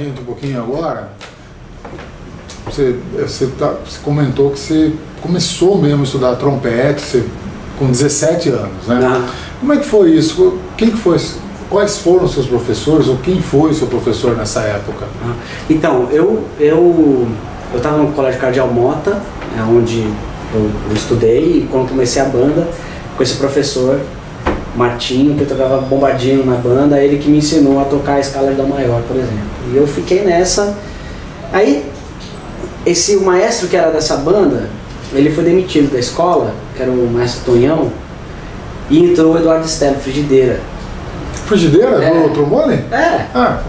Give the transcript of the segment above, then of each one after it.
gente um pouquinho agora. Você comentou que você começou mesmo a estudar trompete com 17 anos, né? Não. Como é que foi isso? Quem que foi? Quais foram os seus professores ou quem foi o seu professor nessa época? Então, eu estava no Colégio Cardeal Mota, onde eu estudei, e quando comecei a banda, com esse professor, Martinho, que tocava bombardino na banda, ele que me ensinou a tocar a escala de Dó maior, por exemplo. E eu fiquei nessa. Aí, o maestro que era dessa banda, ele foi demitido da escola, que era o maestro Tonhão, e entrou o Eduardo Stella, frigideira. Frigideira? Do trombone? É. Ah,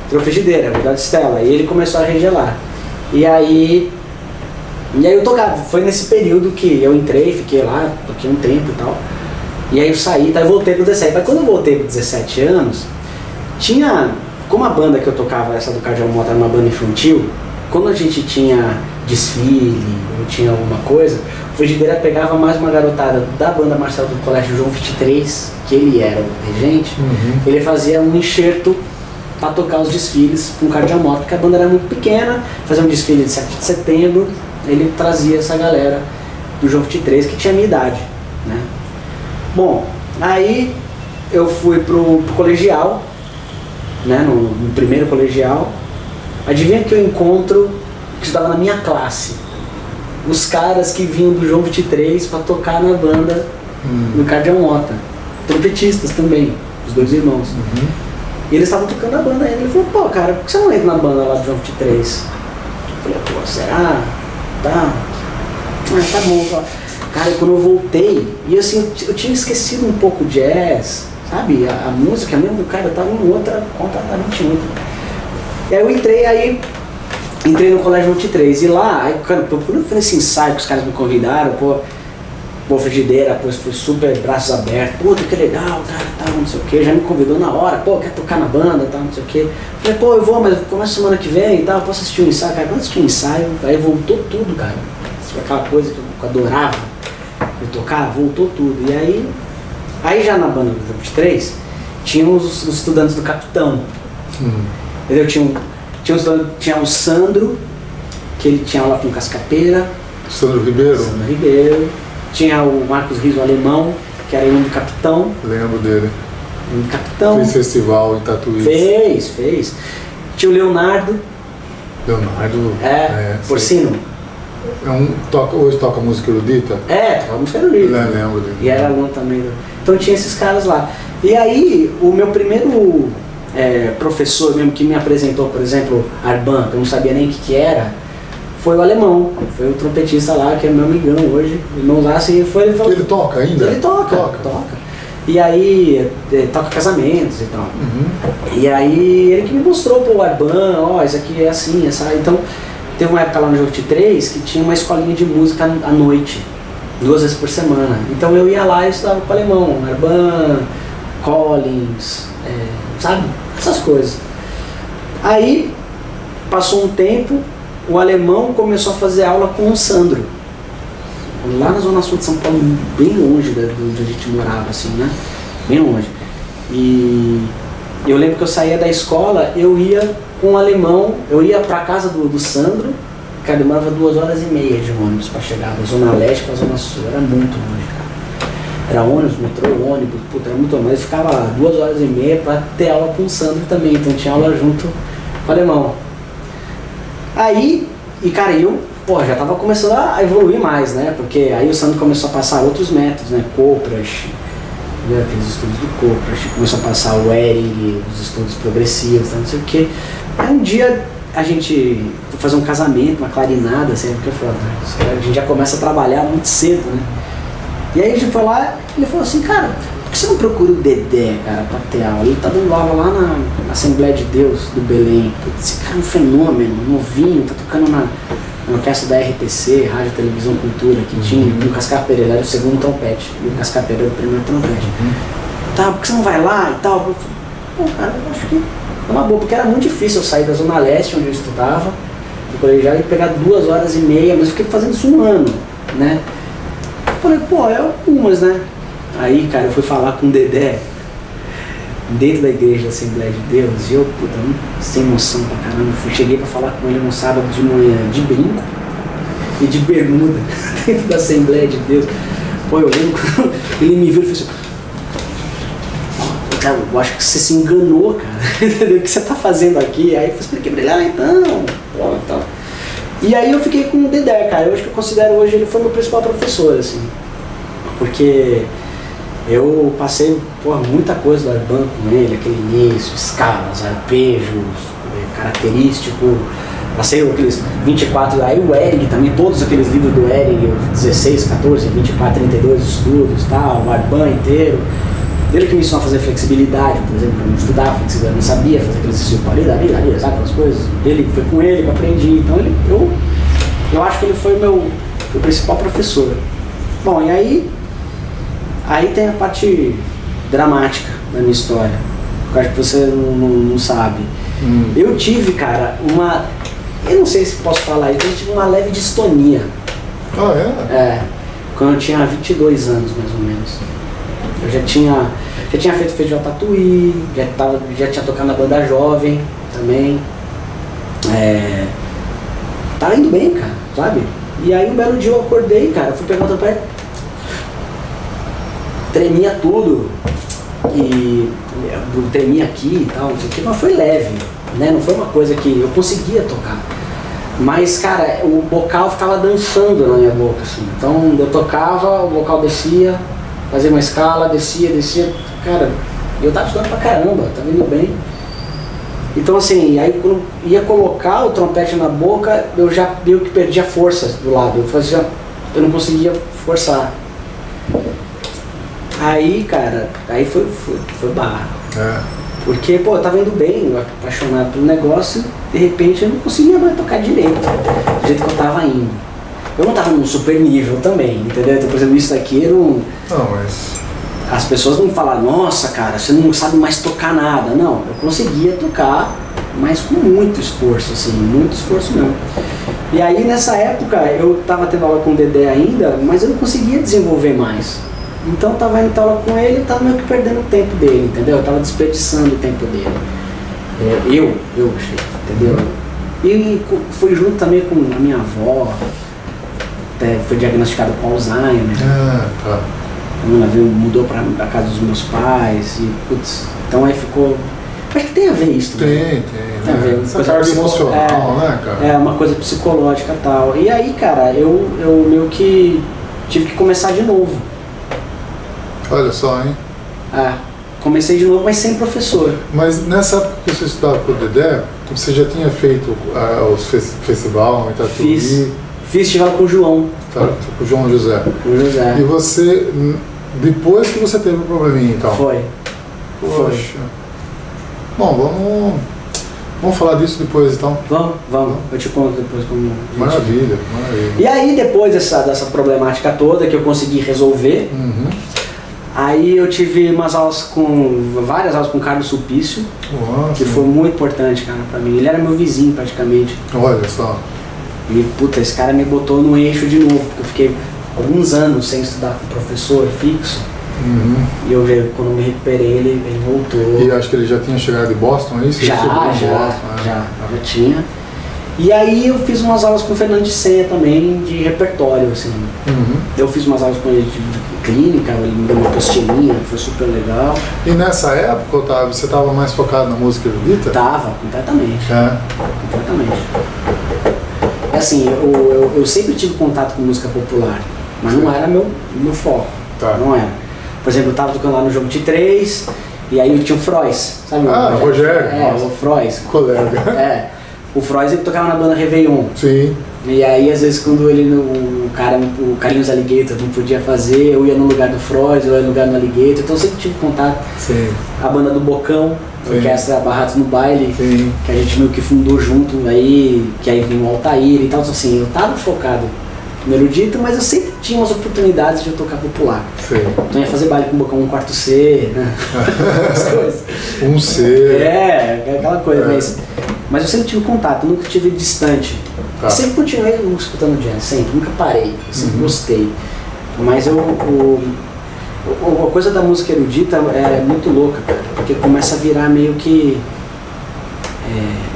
Entrou frigideira, o Eduardo Stella, e ele começou a regelar. E aí eu tocava, foi nesse período que eu entrei, fiquei lá, toquei um tempo e tal. E aí eu saí, tá, eu voltei pro 17. Mas quando eu voltei pro 17 anos, como a banda que eu tocava, essa do Cardeal Mota, era uma banda infantil, quando a gente tinha desfile, ou tinha alguma coisa, o Frigideira pegava mais uma garotada da banda Marcelo do Colégio João 23, que ele era o regente, ele fazia um enxerto para tocar os desfiles com o Cardeal Mota, porque a banda era muito pequena, fazia um desfile de 7 de setembro, ele trazia essa galera do João 23, que tinha a minha idade, né? Bom, aí eu fui pro colegial, né, no primeiro colegial. Adivinha que eu encontro que estava na minha classe? Os caras que vinham do João 23 para tocar na banda no Cardeal Mota. Trompetistas também, os dois irmãos. E eles estavam tocando a banda ainda. Ele falou, pô, cara, por que você não entra na banda lá do João 23? Eu falei, pô, será? Tá. Ah, tá bom. Cara, quando eu voltei, e assim, eu tinha esquecido um pouco de jazz, sabe? A música mesmo do cara, eu tava em outra, completamente outra. E aí eu entrei no Colégio 23, e lá, aí, cara, quando eu fui nesse ensaio que os caras me convidaram, pô, frigideira, pô, foi super braços abertos, pô, que legal, cara, tal, não sei o que, já me convidou na hora, pô, quer tocar na banda, tal, não sei o que. Falei, pô, eu vou, mas começa semana que vem e tal, posso assistir um ensaio, cara, quando assistir um ensaio, aí voltou tudo, cara, aquela coisa que eu adorava de tocar, voltou tudo. E aí já na banda do João 23, tinha os estudantes do Capitão. Entendeu? Tinha o Sandro, que ele tinha aula com Cascapeira. Sandro Ribeiro? Sandro Ribeiro. Tinha o Marcos Riso, alemão, que era aluno do Capitão. Lembro dele. Do Capitão. Fez festival em Tatuí. Fez. Tinha o Leonardo. Porcino. Hoje toca música erudita? Toca música erudita. Lembro dele. E era aluno também. Então tinha esses caras lá. E aí, o meu primeiro professor mesmo que me apresentou, por exemplo, Arban, que eu não sabia nem o que era, foi o alemão. Foi o trompetista lá, que é meu amigão hoje. Irmão lá, assim, ele toca ainda? Ele toca. E aí, toca casamentos e tal. E aí, ele que me mostrou, pô, o Arban, isso aqui é assim, essa. Então, teve uma época lá no Jogo 23 que tinha uma escolinha de música à noite, 2 vezes por semana. Então eu ia lá e estudava com o alemão, Arban, Collins, sabe? Essas coisas. Aí, passou um tempo, o alemão começou a fazer aula com o Sandro, lá na zona sul de São Paulo, bem longe de onde a gente morava, assim, né? Bem longe. E eu lembro que eu saía da escola, eu ia com o alemão, eu ia pra casa do Sandro, cara, demorava 2h30 de ônibus pra chegar da zona leste pra zona sul, era muito longe, cara. Era ônibus, metrô, ônibus, puta, era muito longe, mas eu ficava 2h30 pra ter aula com o Sandro também, então tinha aula junto com o alemão. Aí, cara, eu, já tava começando a evoluir mais, né, porque aí o Sandro começou a passar outros métodos, né, Kopras, aqueles estudos do Kopras, começou a passar o Ehring, os estudos progressivos, não sei o que. Aí um dia a gente foi fazer um casamento, uma clarinada, assim, porque eu falei, a gente já começa a trabalhar muito cedo, né? E aí a gente foi lá, ele falou assim, cara, por que você não procura o Dedé, cara, pra ter aula? Ele tá dando aula lá na Assembleia de Deus do Belém. Esse cara é um fenômeno, novinho, tá tocando na orquestra da RTC, Rádio Televisão Cultura, que tinha o Cascapeira, ele era o segundo trompete, e o Cascapeira era o primeiro trompete. Tá, por que você não vai lá e tal? Eu falei, pô, cara, eu acho que é uma boa, porque era muito difícil eu sair da Zona Leste, onde eu estudava, do colegial, e pegar 2h30, mas eu fiquei fazendo isso um ano, né? Eu falei, pô, é algumas, né? Aí, cara, eu fui falar com o Dedé, dentro da igreja da Assembleia de Deus, e eu, puta, sem emoção pra caramba, cheguei pra falar com ele no sábado de manhã, de brinco e de bermuda, dentro da Assembleia de Deus. Pô, eu lembro quando ele me viu e falou assim, cara, eu acho que você se enganou, cara, entendeu? O que você tá fazendo aqui? Aí eu expliquei pra ele, então, pô, então. E aí eu fiquei com o Dedé, cara, eu acho que eu considero hoje ele foi meu principal professor, assim, porque eu passei, porra, muita coisa do Arban com ele, aquele início, escalas, arpejos, característico, passei aqueles 24, aí o Ehring também, todos aqueles livros do Ehring, 16, 14, 24, 32 estudos, tal, o Arban inteiro. Ele que me ensinou a fazer flexibilidade, por exemplo, eu não estudava flexibilidade, não sabia fazer aquele exercício ali, sabe, aquelas coisas. Foi com ele que eu aprendi, então eu acho que ele foi o meu principal professor. Bom, e aí tem a parte dramática da minha história, que eu acho que você não sabe. Eu tive, cara, eu não sei se posso falar isso, eu tive uma leve distonia. Ah, é? É, quando eu tinha 22 anos, mais ou menos. Eu já tinha feito Festival Tatuí, já tinha tocado na banda jovem também. Tava indo bem, cara, sabe? E aí um belo dia eu acordei, cara, fui pegar o trompete, tremia tudo, e tremia aqui e tal, não sei o que, mas foi leve, né? Não foi uma coisa que eu conseguia tocar. Mas, cara, o bocal ficava dançando na minha boca, assim. Então eu tocava, o bocal descia, fazia uma escala, descia, cara, eu tava estudando pra caramba, tava indo bem. Então assim, aí quando ia colocar o trompete na boca, eu já meio que perdia força do lado, eu não conseguia forçar. Aí, cara, foi barra. Porque, pô, eu tava indo bem, eu apaixonado pelo negócio, de repente eu não conseguia mais tocar direito, do jeito que eu tava indo. Eu não tava num super nível também, entendeu? Então, por exemplo, isso aqui eu não... Não, mas... As pessoas não falaram, nossa, cara, você não sabe mais tocar nada. Não, eu conseguia tocar, mas com muito esforço, assim, muito esforço mesmo. E aí, nessa época, eu tava tendo aula com o Dedé ainda, mas eu não conseguia desenvolver mais. Então, eu tava indo ter aula com ele e tava meio que perdendo o tempo dele, entendeu? Eu tava desperdiçando o tempo dele. Eu achei, entendeu? E fui junto também com a minha avó, até foi diagnosticado com Alzheimer. Tá. Ela mudou pra casa dos meus pais e, putz, então aí ficou... Acho que tem a ver isso também. Tem a ver. Essa carga emocional, né, cara? É, uma coisa psicológica e tal. E aí, cara, eu meio que tive que começar de novo. Olha só, hein? Comecei de novo, mas sem professor. Mas nessa época que você estudava com o Dedé, você já tinha feito os festival em Tatuí? Fiz festival com o João. Tá, com o João José. Com o José. E você, depois que você teve o probleminha então? Foi. Poxa. Bom, vamos falar disso depois então? Vamos. Eu te conto depois como... Maravilha. E aí depois dessa problemática toda que eu consegui resolver, aí eu tive várias aulas com o Carlos Sulpício, que foi muito importante, cara, pra mim. Ele era meu vizinho praticamente. Olha só. E, puta, esse cara me botou no eixo de novo, porque eu fiquei alguns anos sem estudar com professor fixo. E quando eu me recuperei, ele voltou. E acho que ele já tinha chegado de Boston, é isso? Já tinha. E aí eu fiz umas aulas com o Fernando de Senha também, de repertório, assim. Eu fiz umas aulas com ele de clínica, ele me deu uma apostilinha, foi super legal. E nessa época, Otávio, você estava mais focado na música erudita? Tava, completamente. Completamente. Assim, eu sempre tive contato com música popular, mas não era meu foco. Não era. Por exemplo, eu estava tocando lá no Jogo de 3, e aí eu tinha o Frois, sabe? O Rogério. O Frois. Colega. O Frois, ele tocava na banda Réveillon. Sim. E aí, às vezes, quando o Carlinhos Alligator não podia fazer, eu ia no lugar do Frois, eu ia no lugar do Alligator, então eu sempre tive contato. Sim. A banda do Bocão, a orquestra Barrados no Baile, Sim. que a gente meio que fundou junto aí, que aí vinha o Altair e tal, então, assim, eu tava focado no erudito, mas eu sempre tinha umas oportunidades de eu tocar popular. Sim. Então eu ia fazer baile com o Bocão 1/4 C, né? As coisas. 1C. Aquela coisa, mas eu sempre tive contato, eu nunca tive distante. Eu sempre continuei escutando jazz, sempre, nunca parei, eu sempre gostei. Mas A coisa da música erudita é muito louca, cara, porque começa a virar meio que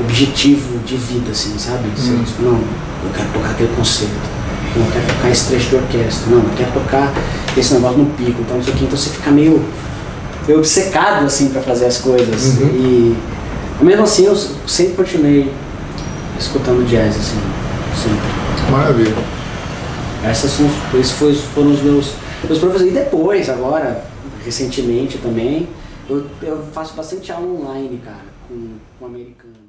objetivo de vida, assim, sabe? Você diz, não, eu quero tocar aquele concerto, não, eu quero tocar esse trecho de orquestra, não, eu quero tocar esse negócio no pico, então não sei o que, então você fica meio obcecado, assim, pra fazer as coisas. E mesmo assim eu sempre continuei escutando jazz, assim, sempre. Maravilha. Esses foram os meus professores. E depois, agora, recentemente também, eu faço bastante aula online, cara, com americanos.